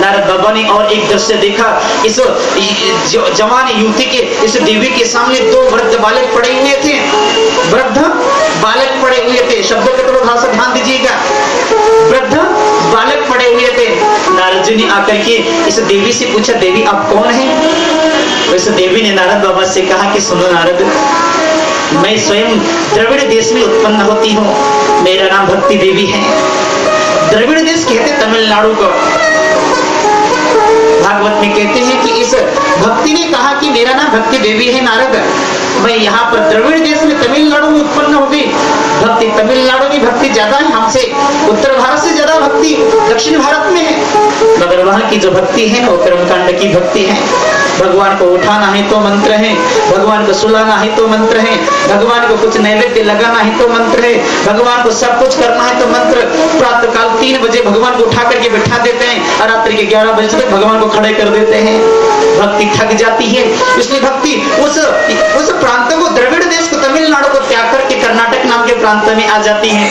नारद बाबा ने और एक दृश्य देखा। इस जवान युवती के, इस देवी के सामने दो वृद्ध बालक पड़े हुए थे। वृद्ध बालक पड़े हुए थे, शब्दों के थोड़ा सा ध्यान दीजिएगा। वृद्ध बालक पड़े हुए थे। नारद जी ने आकर के इस देवी से पूछा, देवी आप कौन हैं? इस देवी ने नारद बाबा से कहा कि सुनो नारद, मैं स्वयं द्रविड़ देश में उत्पन्न होती हूँ, मेरा नाम भक्ति देवी है। द्रविड़ देश कहते तमिलनाडु को। भागवत में कहते हैं कि इस भक्ति ने कहा कि मेरा नाम भक्ति देवी है नारद, मैं यहाँ पर द्रविड़ देश में तमिलनाडु में उत्पन्न हो गई। भक्ति तमिलनाडु में भक्ति ज्यादा है हमसे, उत्तर भारत से ज्यादा भक्ति दक्षिण भारत में है, मगर वहाँ की जो भक्ति है ना वो कर्मकांड की भक्ति है। भगवान को उठाना है तो मंत्र है, भगवान को सुलाना है तो मंत्र है, भगवान को कुछ नैवेद्य लगाना है तो मंत्र है, भगवान को सब कुछ करना है तो मंत्र। प्रातः काल 3 बजे भगवान को उठा करके बैठा देते हैं और रात्रि के 11 बजे तक भगवान को खड़े कर देते हैं। भक्ति थक जाती है, इसलिए भक्ति उस प्रांत को, द्रविड़ देश को, तमिलनाडु को त्याग करके कर्नाटक नाम के प्रांत में आ जाती है।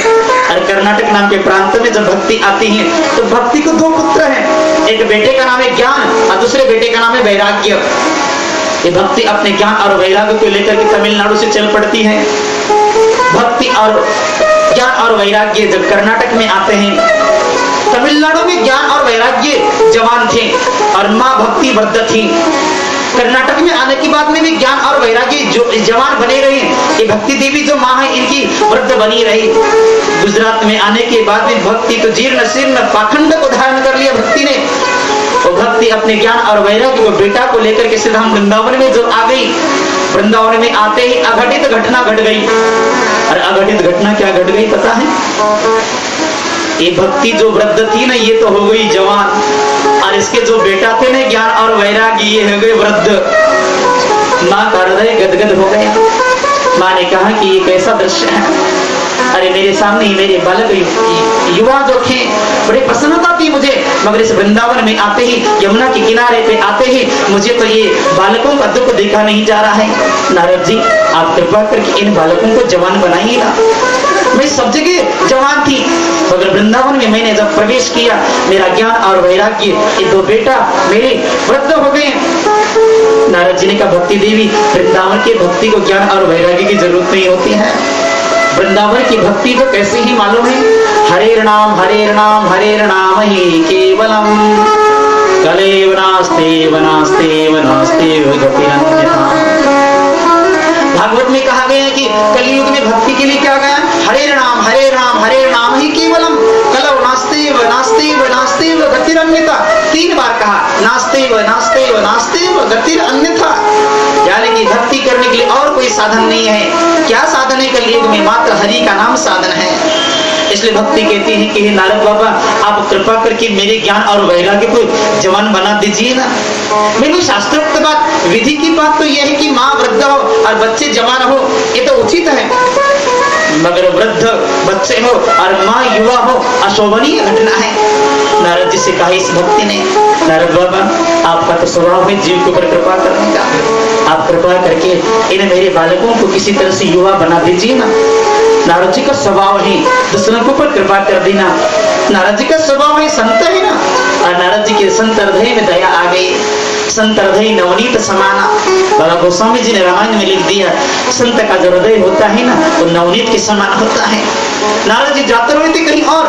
और कर्नाटक नाम के प्रांत में जब भक्ति आती है तो भक्ति को 2 पुत्र हैं, एक बेटे का नाम है ज्ञान और दूसरे बेटे का नाम है वैराग्य। ये भक्ति अपने ज्ञान और वैराग्य को लेकर के तमिलनाडु से चल पड़ती है। भक्ति और ज्ञान और वैराग्य जब कर्नाटक में आते हैं, तमिलनाडु में ज्ञान और वैराग्य जवान थे और माँ भक्ति वृद्ध थी। कर्नाटक में आने के बाद में भी ज्ञान और वैराग्य जो जवान बने रहे। ये भक्ति देवी जो माँ है इनकी वृद्ध बनी रही। गुजरात में आने के बाद में भक्ति तो जीर्ण शीर्ण पाखंड को धारण कर लिया भक्ति ने। और भक्ति अपने ज्ञान और वैराग्य को बेटा को लेकर के सीधा वृंदावन में जो आ गई। वृंदावन में आते ही अघटित घटना घट गई। और अघटित घटना क्या घट गई पता है? ये भक्ति जो वृद्ध थी ना ये तो हो गई जवान, और इसके जो बेटा थे ना ज्ञान और वैराग्य ये हो गए वृद्ध। माँ का हृदय गदगद हो गया। माँ ने कहा कि ये कैसा दृश्य है? अरे मेरे सामने मेरे बालक युवा जो थे बड़े प्रसन्नता थी मुझे, मगर इस वृंदावन में आते ही, यमुना के किनारे पे आते ही मुझे तो ये बालकों का दुख देखा नहीं जा रहा है। नारद जी आप कृपा करके इन बालकों को जवान बनाइए ना। मैं सब जगह जवान थी, मगर वृंदावन में मैंने जब प्रवेश किया मेरा ज्ञान और वैराग्य, ये 2 बेटा मेरे वृद्ध हो गए। नारद जी ने कहा भक्ति देवी, वृंदावन की भक्ति को ज्ञान और वैराग्य की जरूरत नहीं होती है। वृंदावन की भक्ति तो कैसे ही मालूम है? हरे नाम ही केवलम कलेव नास्तेव नास्तेव नास्तेव गतिरन्यथा। भागवत में कहा गया है कि कलयुग में भक्ति के लिए क्या गया? हरे नाम ही केवलम कलव नास्तेव नास्तेव नास्तेव गतिरन्यथा। 3 बार कहा नास्तेव नास्तेव नास्तेव गतिरन्यथा, यानी कि भक्ति करने के लिए और कोई साधन नहीं है। क्या साधन है कलयुग में? मात्र हरि का नाम साधन है। इसलिए भक्ति कहती है कि नारद बाबा आप कृपा करके मेरे ज्ञान और वैराग्य को जवान बना दीजिए ना। मेरी शास्त्रोक्त बात, विधि की बात तो यह है कि माँ वृद्ध हो और बच्चे जवान हो, ये तो उचित है, मगर वृद्ध बच्चे हो और माँ युवा हो अशोभनीय घटना है। नारद जी से कहा इस भक्ति ने, नारद बाबा आपका तो स्वभाव है जीव के ऊपर कृपा करने का, आप कृपा करके इन मेरे बालकों को किसी तरह से युवा बना दीजिए ना। नारद जी का स्वभाव है दूसरों के ऊपर कृपा कर देना। नारद जी का स्वभाव है संत है ना, और नारद जी के संत हृदय में दया आ गई। संत हृदय नवनीत समाना, बाबा गोस्वामी जी ने रामायण में लिख दिया, संत का जो हृदय होता है ना वो नवनीत के समान होता है। नारद जी जाते हुए थे कहीं और,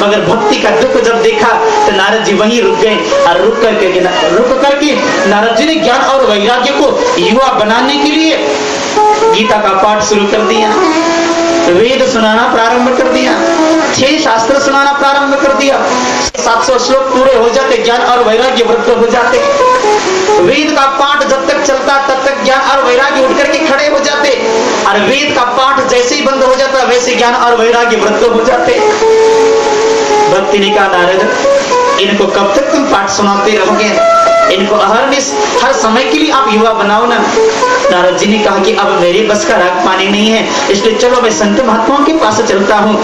मगर भक्ति का दुख जब देखा तो नारद जी वहीं रुक गए। और रुक करके नारद जी ने ज्ञान और वैराग्य को युवा बनाने के लिए गीता का पाठ शुरू कर दिया, वेद सुनाना प्रारंभ कर दिया, 6 शास्त्र सुनाना प्रारंभ कर दिया। 700 श्लोक पूरे हो जाते, ज्ञान और वैराग्य वृद्ध हो जाते। वेद का पाठ जब तक चलता तब तक ज्ञान और वैराग्य उठ करके खड़े हो जाते, और वेद का पाठ जैसे ही बंद हो जाता वैसे ज्ञान और वैराग्य वृद्ध हो जाते। भक्ति ने कहा नारद इनको कब तक तुम पाठ सुनाते रहोगे? इनको हर समय के लिए आप युवा बनाओ ना। नारद जी ने कहा कि अब मेरे बस का राग पानी नहीं है, इसलिए चलो मैं संत महात्माओं के पास चलता हूँ।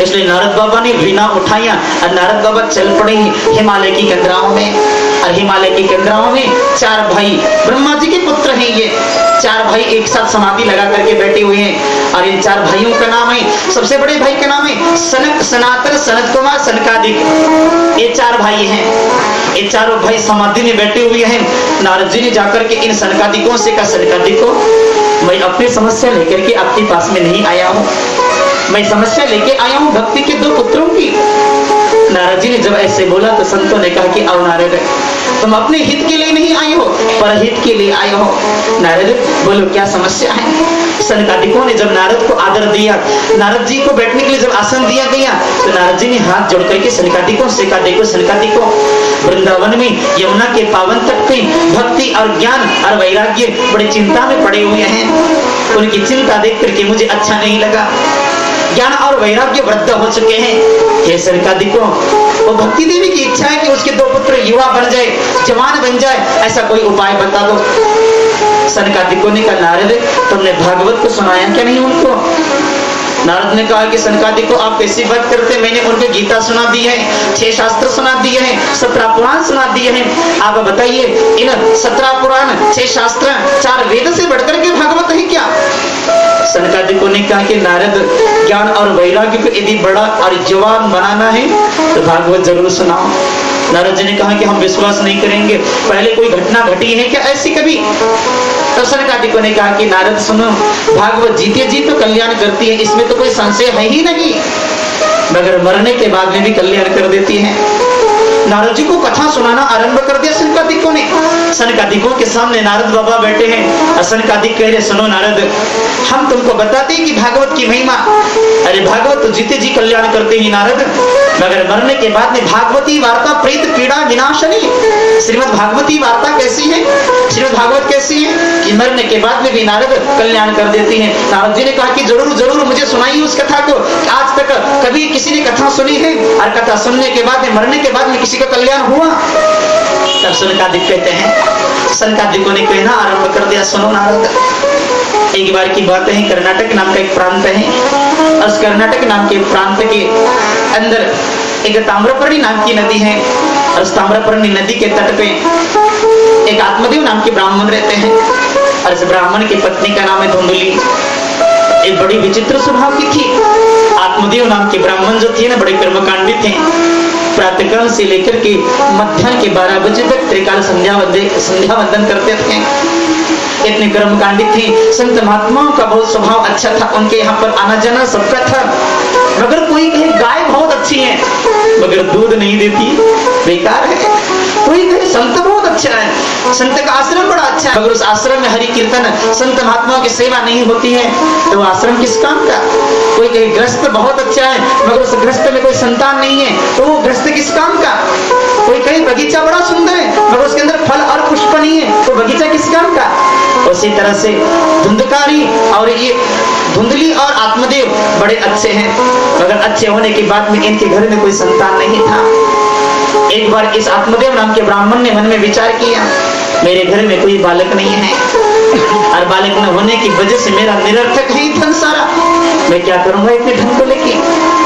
इसलिए नारद बाबा ने वीणा उठाया और नारद बाबा चल पड़े हिमालय की कंदराओं में। और हिमालय की कंदराओं में 4 भाई ब्रह्मा जी के पुत्र हैं। ये 4 भाई एक साथ समाधि लगा करके बैठे हुए हैं। और इन 4 भाइयों का नाम है, सबसे बड़े भाई का नाम है सनक, सनातन, सनत कुमार, सनकादिक। ये 4 भाई हैं। ये चारों भाई समाधि में बैठे हुए हैं। नारद जी ने जाकर के इन सनकादिकों से कहा, सनकादिकों, मैं अपनी समस्या लेकर के आपके पास में नहीं आया हूँ, मैं समस्या लेके आया हूँ भक्ति के दो पुत्रों की। नारद जी ने जब ऐसे बोला तो संतों ने कहा कि आओ नारद, तुम अपने हित के लिए नहीं आए हो, पर हित के लिए आए हो। नारद बोलो क्या समस्या है। सनकादिकों ने जब नारद को आदर दिया, नारद जी को बैठने के लिए जब आसन दिया गया, तो नारद जी ने हाथ जोड़ करके सनकादिकों से कहा, देखो सनकादिकों, वृंदावन में यमुना के पावन तट पे भक्ति और ज्ञान और वैराग्य बड़ी चिंता में पड़े हुए हैं। उनकी चिंता देख करके मुझे अच्छा नहीं लगा। ज्ञान और वैराग्य वृद्ध हो चुके हैं। हे सनकादिकों, वो भक्ति देवी की इच्छा है कि उसके दो पुत्र युवा बन जाए, जवान बन जाए, ऐसा कोई उपाय बता दो। सनकादिकों ने कहा, नारद तुमने भागवत को सुनाया क्या नहीं उनको? नारद ने कहा कि सनकादिकों, आप कैसी बात करते, मैंने उनको गीता सुना दी है, 6 शास्त्र सुना दिए हैं, 17 पुराण सुना दिए हैं। आप बताइए इन 17 पुराण, 6 शास्त्र, 4 वेद से बढ़कर के भागवत है क्या? सनकादिकों ने कहा कि नारद, ज्ञान और वैराग्य को यदि बड़ा और जवान बनाना है तो भागवत जरूर सुनाओ। नारद जी ने कहा कि हम विश्वास नहीं करेंगे, पहले कोई घटना घटी है क्या ऐसी कभी? तो सनकादिकों ने कहा कि नारद सुनो, भागवत जीते जी तो कल्याण करती है, इसमें तो कोई संशय है ही नहीं, मगर मरने के बाद में भी कल्याण कर देती है। नारद जी को कथा सुनाना आरंभ कर दिया सनकादिकों ने। सनकादिकों के सामने नारद बाबा बैठे हैं। सनकादिक कह रहे, सुनो नारद, हम तुमको बताते हैं कि भागवत की महिमा। अरे भागवत तो जीते जी कल्याण करते ही नारद, मगर मरने के बाद में भागवती वार्ता प्रेत पीड़ा विनाशनी। श्रीमद् भागवती वार्ता कैसी है, श्रीमद् भागवत कैसी है कि मरने के बाद में भी नारद कल्याण कर देती है। नारद जी ने कहा कि जरूर जरूर मुझे सुनाइए उस कथा को। आज तक कभी किसी ने कथा सुनी है और कथा सुनने के बाद में, मरने के बाद में किसी का कल्याण हुआ? तब सनकादिक कहते हैं, सनकादिकों ने कहना आरंभ कर दिया, सुनो नारद, एक बार की बात है, कर्नाटक नाम का एक प्रांत है। उस कर्नाटक नाम के प्रांत के अंदर एक ताम्रपर्णी नाम की नदी है। और उस ताम्रपर्णी नदी के तट पे एक आत्मदेव नाम के ब्राह्मण रहते हैं। और इस ब्राह्मण की पत्नी का नाम है धुंधली। एक बड़ी विचित्र स्वभाव की थी। आत्मदेव नाम के ब्राह्मण जो थे ना, बड़े कर्मकांडी थे। प्रातःकाल से लेकर के मध्याह्न के 12 बजे तक त्रिकाल संध्या वंदन करते थे। इतने कर्मकांडी थे। संत महात्माओं का बहुत स्वभाव अच्छा था, उनके यहाँ पर आना जाना सबका था। मगर कोई कहे गाय बहुत अच्छी है मगर दूध नहीं देती, बेकार है। कोई कहे संत बहुत अच्छा है, संत का आश्रम बड़ा अच्छा है, मगर उस आश्रम में हरि कीर्तन, संत महात्माओं की सेवा नहीं होती है, तो आश्रम किस काम का? कोई कहे गृहस्थ बहुत अच्छा है मगर उस गृहस्थ में कोई संतान नहीं है, तो वो गृहस्थ किस काम का? कोई कहे बगीचा बड़ा सुंदर है मगर उसके अंदर फल और पुष्प नहीं है, तो बगीचा किस काम का? उसी तरह से धुंधकारी और ये धुंधली और आत्मदेव बड़े अच्छे हैं, मगर अच्छे होने के बाद में इनके घर में कोई संतान नहीं था। एक बार इस आत्मदेव नाम के ब्राह्मण ने मन में विचार किया, मेरे घर में कोई बालक नहीं है और बालक न होने की वजह से मेरा निरर्थक है धन सारा। मैं क्या करूंगा इतने धन को लेके,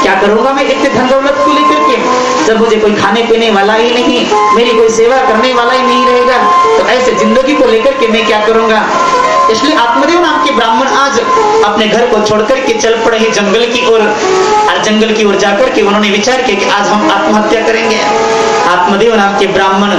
क्या करूंगा मैं इतने धन दौलत को लेकर के, जब मुझे कोई खाने पीने वाला ही नहीं, मेरी कोई सेवा करने वाला ही नहीं रहेगा, तो ऐसे जिंदगी को लेकर के मैं क्या करूंगा? इसलिए आत्मदेव नाम के ब्राह्मण आज अपने घर को छोड़कर के चल पड़े हैं जंगल की ओर। और जंगल की ओर जाकर के उन्होंने विचार किया कि आज हम आत्महत्या करेंगे। आत्मदेव नाम के ब्राह्मण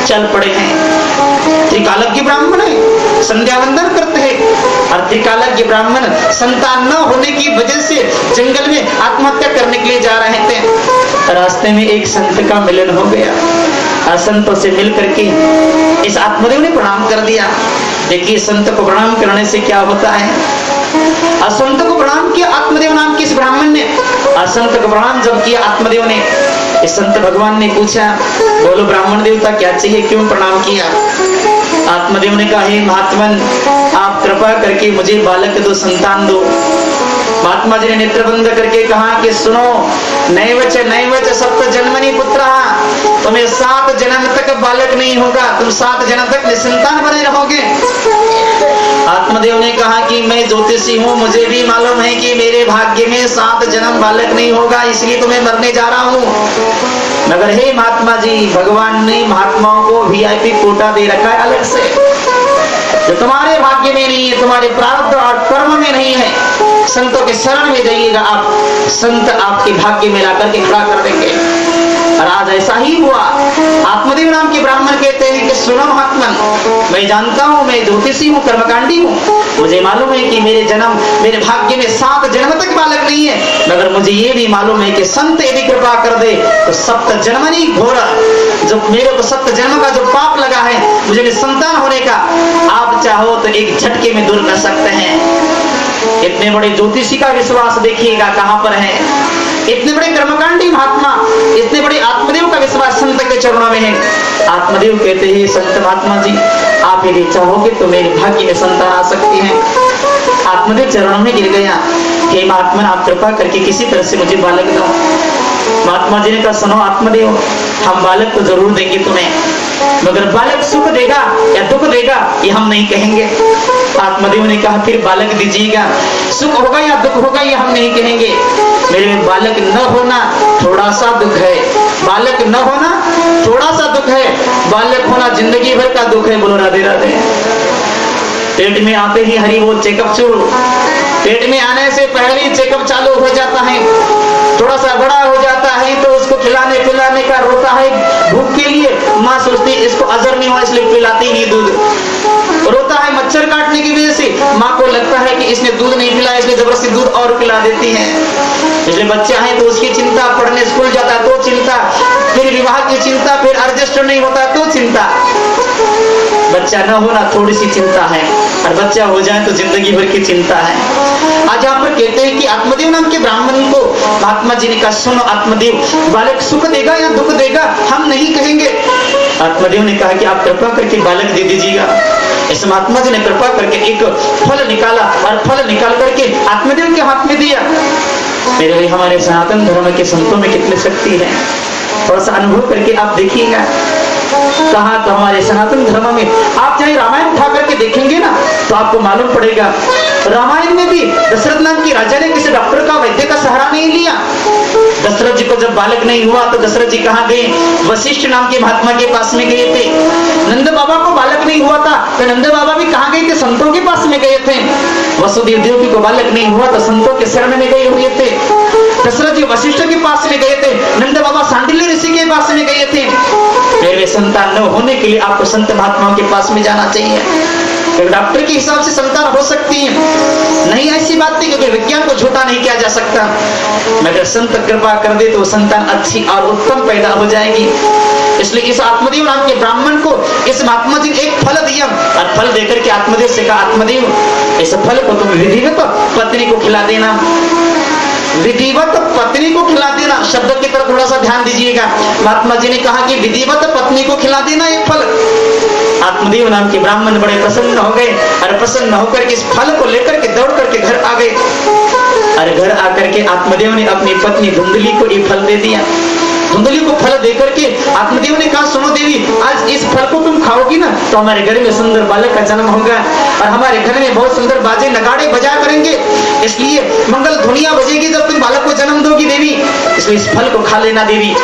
चल पड़े हैं। त्रिकालज्ञ ब्राह्मण है, संध्या वंदन करते हैं, और त्रिकालज्ञ ब्राह्मण संतान न होने की वजह से जंगल में आत्महत्या करने के लिए जा रहे थे। रास्ते में एक संत का मिलन हो गया और संतों से मिल करके इस आत्मदेव ने प्रणाम कर दिया। देखिए संत को प्रणाम करने से क्या होता है। असंत को प्रणाम किया आत्मदेव नाम के इस ब्राह्मण ने। असंत को प्रणाम जब किया आत्मदेव ने, इस संत भगवान ने पूछा, बोलो ब्राह्मण देवता क्या चाहिए, क्यों प्रणाम किया? आत्मदेव ने कहा, हे महात्मन, आप कृपा करके मुझे बालक दो, संतान दो। महात्मा जी ने नेत्र बंद करके कहा कि सुनो, नैवच सप्त जन्मनि पुत्रः, तुम्हें 7 जन्म तक बालक नहीं होगा, तुम 7 जन्म तक निसंतान बने रहोगे। आत्मदेव ने कहा कि मैं ज्योतिषी हूँ, मुझे भी मालूम है कि मेरे भाग्य में 7 जन्म बालक नहीं होगा, इसलिए तुम्हें मरने जा रहा हूँ। मगर हे महात्मा जी, भगवान ने महात्माओं को VIP कोटा दे रखा है अलग से, जो तुम्हारे भाग्य में नहीं है, तुम्हारे प्रारब्ध और कर्म में नहीं है। संतों के शरण में जाइएगा आप, संत आपके भाग्य में लाकर के खड़ा कर देंगे। और आज ऐसा ही हुआ। आत्मदेव नाम के ब्राह्मण कहते हैं कि सुनो महात्मन, मैं जानता हूँ, मैं ज्योतिषी हूँ, कर्मकांडी हूँ, मुझे मालूम है कि मेरे भाग्य में 7 जन्म तक बालक नहीं है, मगर मुझे ये भी मालूम है कि संत यदि कृपा कर दे तो 7 जन्मनी घोर, जो मेरे को 7 जन्म का जो पाप लगा है मुझे संतान होने का, आप चाहो तो एक झटके में दूर कर सकते हैं। इतने बड़े ज्योतिषी का विश्वास देखिएगा कहां पर है, इतने बड़े कर्मकांडी महात्मा, इतने बड़े आत्मदेव का विश्वास संत के चरणों में है। आत्मदेव कहते हैं संत महात्मा जी, आप यदि चाहोगे तो मेरे भाग्य में संतान आ सकती है। आत्मदेव चरणों में गिर गया, हे महात्मा आप कृपा करके किसी तरह से मुझे बालक दो। महात्मा जी ने कहा सुनो आत्मदेव, हम बालक तो जरूर देंगे तुम्हें, मगर बालक सुख देगा या दुख देगा ये हम नहीं कहेंगे। आत्मदेव ने कहा फिर बालक दीजिएगा, सुख होगा या दुख होगा ये हम नहीं कहेंगे, मेरे में बालक न होना थोड़ा सा दुख है, बालक न होना थोड़ा सा दुख है, बालक होना जिंदगी भर का दुख है। बोलो राधे राधे। पेट में आते ही हरि बोल चेकअप शुरू, पेट में आने से पहले ही चेकअप चालू हो जाता है। थोड़ा सा बड़ा हो जाता है तो उसको खिलाने पिलाने का रोता है भूख के लिए, माँ सोचती है इसको अजर नहीं हुआ इसलिए पिलाती नहीं दूध, रोता है मच्छर काटने की वजह से, माँ को लगता है कि इसने दूध नहीं पिलाया इसलिए जबरदस्ती दूध और पिला देती है। इसलिए बच्चा है तो उसकी चिंता, पढ़ने स्कूल जाता है तो चिंता, फिर विवाह की चिंता, फिर रजिस्टर नहीं होता तो चिंता। बच्चा न होना थोड़ी सी चिंता है और बच्चा हो जाए तो जिंदगी भर की चिंता है। आज यहाँ पर कहते हैं कि आत्मदेव नाम के ब्राह्मण को महात्मा जी ने कहा सुनो आत्मदेव, बालक सुख देगा या दुख देगा हम नहीं कहेंगे। आत्मदेव ने कहा कि आप कृपा करके बालक दे दीजिएगा। इस महात्मा जी ने कृपा करके एक फल निकाला और फल निकाल करके आत्मदेव के हाथ में दिया। मेरे लिए हमारे सनातन धर्म के संतों में कितनी शक्ति है, थोड़ा सा अनुभव करके आप देखिएगा। कहा तो हमारे सनातन धर्म में आप चाहे रामायण उठा करके देखेंगे ना तो आपको मालूम पड़ेगा, रामायण में भी दशरथ नाम की राजा ने किसी डॉक्टर का वैद्य का सहारा नहीं लिया। दशरथ जी को जब बालक नहीं हुआ तो दशरथ जी कहाँ गए, वशिष्ठ नाम के महात्मा के पास में गए थे। नंद बाबा को बालक नहीं हुआ था तो नंद बाबा भी कहाँ गए थे, संतों के पास में गए थे। वसुदेव देवकी को बालक नहीं हुआ तो संतों के शरण में गए हुए थे। दशरथ जी वशिष्ठ के पास में गए थे, नंद बाबा सांडिल्य ऋषि के पास में गए थे। मेरे संतान न होने के लिए आपको संत महात्माओं के पास में जाना चाहिए। एक डॉक्टर के हिसाब से संतान हो सकती है, नहीं ऐसी बात नहीं, क्योंकि विज्ञान को झूठा नहीं किया जा सकता, मगर संत कृपा कर दे तो संतान अच्छी और उत्तम पैदा हो जाएगी। इसलिए इस आत्मदेव नाम के ब्राह्मण को इस महात्मा जी ने एक फल दिया और फल देकर के आत्मदेव से कहा आत्मदेव इस फल को तुम विधिवत पत्नी को खिला देना, विधिवत पत्नी को खिला देना। शब्द की तरफ थोड़ा सा ध्यान दीजिएगा। महात्मा जी ने कहा कि विधिवत पत्नी को खिला देना एक फल। आत्मदेव नाम के ब्राह्मण बड़े प्रसन्न हो गए और प्रसन्न होकर के इस फल को लेकर के दौड़ करके घर आ गए और घर आकर के आत्मदेव ने अपनी पत्नी धुंधली को ये फल दे दिया। धुंधली को फल देकर के आत्मदेव ने कहा सुनो देवी, आज इस फल को तुम खाओगी ना तो हमारे घर में सुंदर बालक का जन्म होगा और हमारे घर में बहुत सुंदर बाजे नगाड़े बजा करेंगे, इसलिए मंगल धुनिया बजेगी जब तुम बालक को जन्म दोगी देवी, इसलिए इस फल को खा लेना देवी।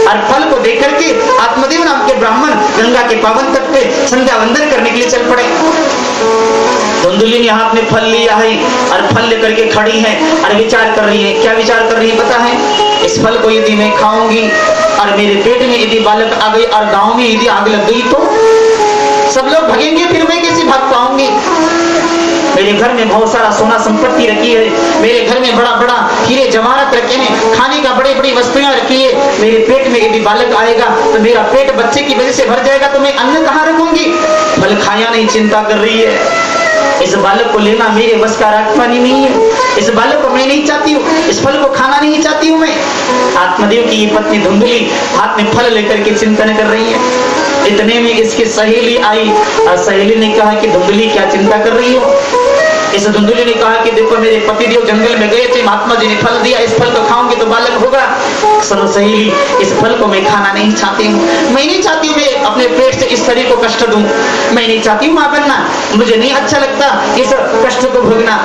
और फल को देकर के आत्मदेव नाम के ब्राह्मण गंगा के पावन तट पे संध्या वंदन करने के लिए चल पड़े। धुंधली ने हाथ में फल लिया है और फल लेकर के खड़ी है और विचार कर रही है। क्या विचार कर रही है पता है, इस फल को यदि मैं खाऊंगी और मेरे पेट में यदि बालक आ गई और गांव में यदि आग लग गई तो सब लोग भगेंगे, फिर मैं कैसे भाग पाऊंगी। मेरे घर में बहुत सारा सोना संपत्ति रखी है, मेरे घर में बड़ा बड़ा हीरे जवाहरात रखे हैं, खाने का बड़ी बड़ी वस्तुएं रखी है, मेरे पेट में यदि बालक आएगा तो मेरा पेट बच्चे की वजह से भर जाएगा तो मैं अन्न कहाँ रखूंगी। फल खाया नहीं चिंता कर रही है, इस बालक को लेना मेरे बस का राजपानी नहीं है, इस बालक को मैं नहीं चाहती हूँ, इस फल को खाना नहीं चाहती हूँ मैं। आत्मदेव की ये पत्नी धुंधली हाथ में फल लेकर के चिंतन कर रही है। इतने में इसकी सहेली आई और सहेली ने कहा कि धुंधली क्या चिंता कर रही हो। इस धुंधली ने कहा कि देखो मेरे पतिदेव जंगल में गए थे, महात्मा जी ने फल दिया, इस फल को खाऊंगी तो बालक होगा। सुनो सहेली, इस फल को मैं खाना नहीं चाहती हूँ, मैं नहीं चाहती हूँ मैं अपने पेट से इस शरीर को कष्ट दूं, मैं नहीं चाहती हूँ मां बनना, मुझे नहीं अच्छा लगता इस कष्ट को भोगना।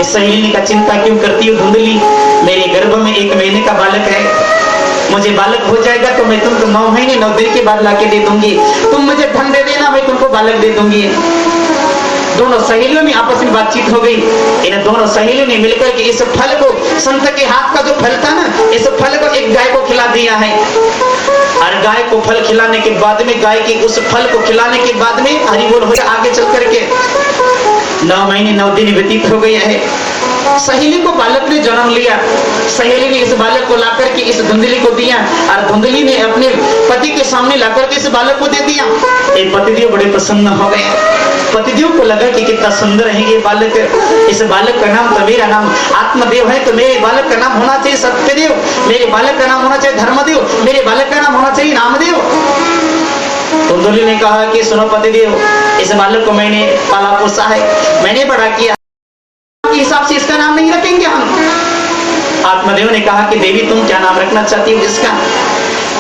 इस सहेली ने कहा चिंता क्यों करती हो धुंधली, मेरे गर्भ में 1 महीने का बालक है, मुझे बालक हो जाएगा तो मैं तुमको 9 महीने 9 दिन के बाद लाके दे दूंगी, तुम मुझे धन दे देना, मैं तुमको बालक दे दूंगी। दोनों सहेलियों में आपस में बातचीत हो गई। इन दोनों सहेलियों ने मिलकर के इस फल को, संत के हाथ का जो फल था ना, इस फल को एक गाय को खिला दिया है। और गाय को फल खिलाने के बाद में, गाय के उस फल को खिलाने के बाद में हरि बोल हो गया। आगे चल करके 9 महीने 9 दिन व्यतीत हो गया है। सहेली को बालक ने जन्म लिया। सहेली ने इस बालक को लाकर के इस धुंधली को दिया और धुंधली ने अपने पति के सामने लाकर के इस बालक को दे दिया। एक पतिदेव बड़े प्रसन्न हो गए। पतिदेव को लगा कि कितना सुंदर है ये बालक। इस बालक का नाम तो मेरा नाम आत्मदेव है, तो मेरे बालक का नाम होना चाहिए सत्यदेव, मेरे बालक का नाम होना चाहिए धर्मदेव, मेरे बालक का नाम होना चाहिए नामदेव। धुंधली ने कहा कि सुनो पतिदेव, इस बालक को मैंने पाला पोसा है, मैंने बड़ा किया, के हिसाब से इसका नाम नहीं रखेंगे हम। आत्मदेव ने कहा कि देवी तुम क्या नाम रखना चाहती हो इसका?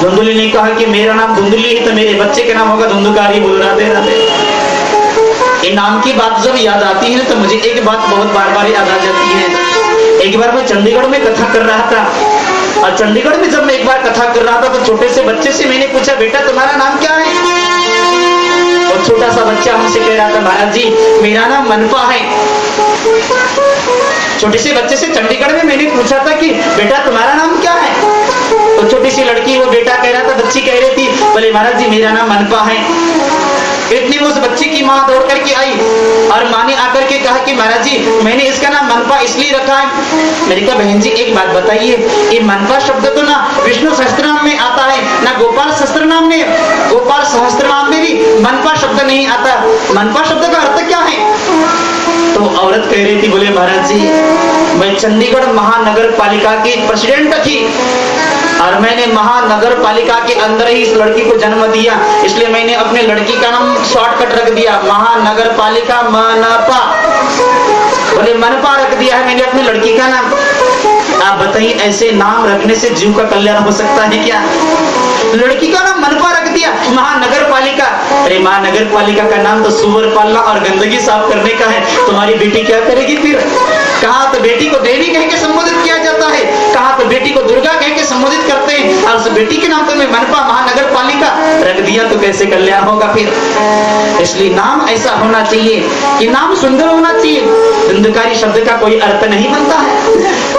धुंधली ने कहा कि मेरा नाम धुंधली है, तो मेरे बच्चे का नाम होगा धुंधुकारी। बोल राधे राधे। ये नाम की बात जब याद आती है तो मुझे एक बात बहुत बार बार याद आ जाती है। एक बार मैं चंडीगढ़ में कथा कर रहा था, और चंडीगढ़ में जब मैं एक बार कथा कर रहा था तो छोटे से बच्चे से मैंने पूछा, बेटा तुम्हारा नाम क्या है? और छोटा सा बच्चा हमसे कह रहा था, महाराज जी मेरा नाम मनपा है। छोटे से बच्चे से चंडीगढ़ में मैंने पूछा था कि बेटा तुम्हारा नाम क्या है? तो छोटी सी लड़की वो बेटा कह रहा था, बच्ची कह रही थी, बोले महाराज जी मेरा नाम मनपा है। इतनी में उस बच्ची की माँ दौड़ करके आई और माँ ने आकर के कहा कि महाराज जी मैंने इसका नाम मनपा इसलिए रखा है। मैंने कहा बहन जी एक बात बताइए, ये मनपा शब्द तो ना विष्णु सहस्त्रनाम में आता है, ना गोपाल सहस्त्रनाम में, गोपाल सहस्त्रनाम में भी मनपा शब्द नहीं आता। मनपा शब्द का अर्थ क्या है? तो औरत कह रही थी, बोले महाराज जी मैं चंडीगढ़ महानगर पालिका की प्रेसिडेंट थी और मैंने महानगर पालिका के अंदर ही इस लड़की को जन्म दिया, इसलिए मैंने अपने लड़की का नाम शॉर्टकट रख दिया, महानगर पालिका मनपा। बोले मनपा रख दिया है मैंने अपनी लड़की का नाम। आप बताइए ऐसे नाम रखने से जीव का कल्याण हो सकता है क्या? लड़की का नाम मनपा रख दिया, महानगर पालिका। अरे महानगर पालिका का नाम तो सुअर पालना और गंदगी साफ करने का है, तुम्हारी बेटी क्या करेगी फिर? कहाँ तो बेटी को देवी कह के संबोधित किया जाता है, कहाँ तो बेटी को दुर्गा कह के संबोधित करते हैं, और उस बेटी के नाम तो मैं मनपा महानगर पालिका रख दिया, तो कैसे कल्याण होगा फिर? इसलिए नाम ऐसा होना चाहिए कि नाम सुंदर होना चाहिए। धुंधकारी शब्द का कोई अर्थ नहीं बनता है।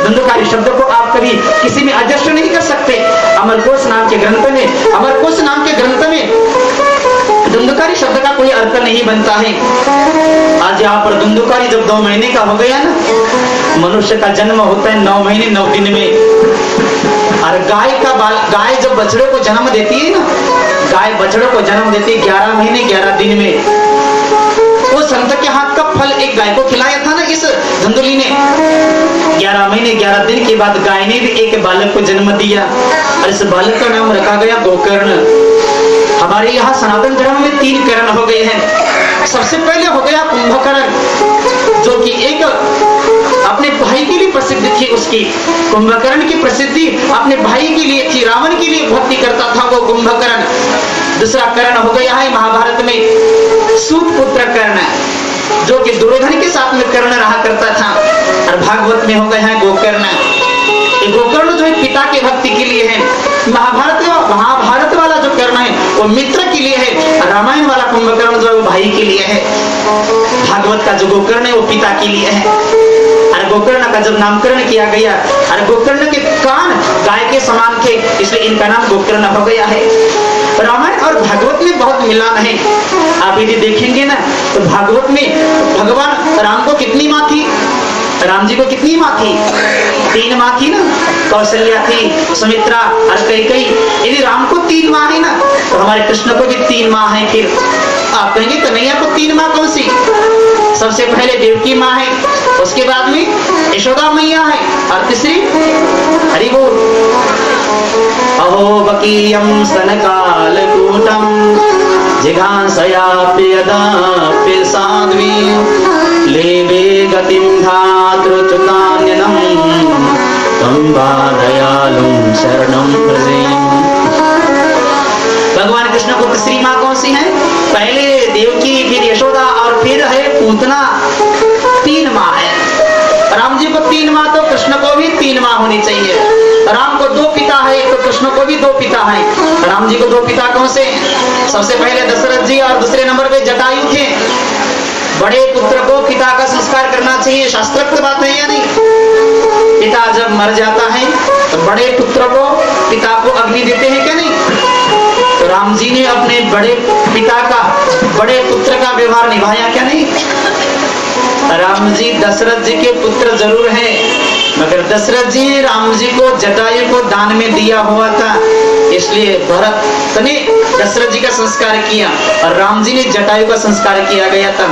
धुंधकारी शब्द को आप कभी किसी में एडजस्ट नहीं कर सकते। अमरकोश नाम के ग्रंथ में, अमरकोश नाम के ग्रंथ में धुंधकारी शब्द का कोई अर्थ नहीं बनता है। आज यहाँ पर धुंधकारी जब 2 महीने का हो गया ना, मनुष्य का जन्म होता है 9 महीने 9 दिन में। और गाय जब बछड़े को जन्म देती है ना, गाय बछड़े को जन्म देती है 11 महीने 11 दिन में। वो संत के हाथ का फल एक गाय को खिलाया था ना इस धुंधली ने। 11 महीने 11 दिन के बाद गाय ने भी एक बालक को जन्म दिया और इस बालक का नाम रखा गया गोकर्ण। हमारे यहाँ सनातन धर्म में 3 कर्ण हो गए हैं। सबसे पहले हो गया कुंभकर्ण, जो कि एक अपने भाई के लिए प्रसिद्ध थी। उसकी कुंभकर्ण की प्रसिद्धि अपने भाई के लिए थी, रावण के लिए भक्ति करता था वो कुंभकर्ण। दूसरा कर्ण हो गया है महाभारत में सूतपुत्र कर्ण, जो कि दुर्योधन के साथ में कर्ण रहा करता था। और भागवत में हो गया है गोकर्ण। गोकर्ण जो है पिता की भक्ति के लिए है। महाभारत वाला जो कर्ण है वो मित्र के लिए है। रामायण वाला कुंभकर्ण जो है वो भाई के लिए है। भागवत का जो गोकर्ण है वो पिता के लिए है। और गोकर्ण का जब नामकरण किया गया, और गोकर्ण के कान गाय के समान थे, इसलिए इनका नाम गोकर्ण हो गया है। रामायण और भागवत में बहुत मिलान है। आप यदि देखेंगे ना तो भागवत में भगवान राम को कितनी माँ थी? राम जी को कितनी माँ थी? 3 माँ थी ना, कौशल्या थी, सुमित्रा और कैकेयी। यदि राम को 3 माँ है ना, तो हमारे कृष्ण को भी 3 माँ है। फिर आप कहेंगे कन्हैया को 3 माँ कौन सी? सबसे पहले देवकी माँ है, उसके बाद में यशोदा मैया है, और तीसरी हरि बोल अहो बकीयम सनकालकूटम जिघांसयाप्यदाप्य साध्वी लेवे गतिं धातृच्युतान्यनं तं दयालुं शरणं प्रजे। भगवान कृष्ण को तीसरी माँ कौन सी है? पहले देवकी, फिर यशोदा और फिर है पूतना। 3 माँ है। राम जी को 3 माँ, तो कृष्ण को भी 3 माँ होनी चाहिए। राम को 2 पिता है तो कृष्ण को भी 2 पिता है। राम जी को 2 पिता कौन से? सबसे पहले दशरथ जी और दूसरे नंबर पे जटायु थे। बड़े पुत्र को पिता का संस्कार करना चाहिए, शास्त्रोक्त बात है या नहीं? पिता जब मर जाता है तो बड़े पुत्र को पिता को अग्नि देते हैं क्या नहीं? तो राम जी ने अपने बड़े पिता का, बड़े पुत्र का व्यवहार निभाया क्या नहीं? राम जी दशरथ जी के पुत्र जरूर हैं, मगर दशरथ जी ने राम जी को जटायु को दान में दिया हुआ था, इसलिए भरत ने दशरथ जी का संस्कार किया और राम जी ने जटायु का संस्कार किया गया था।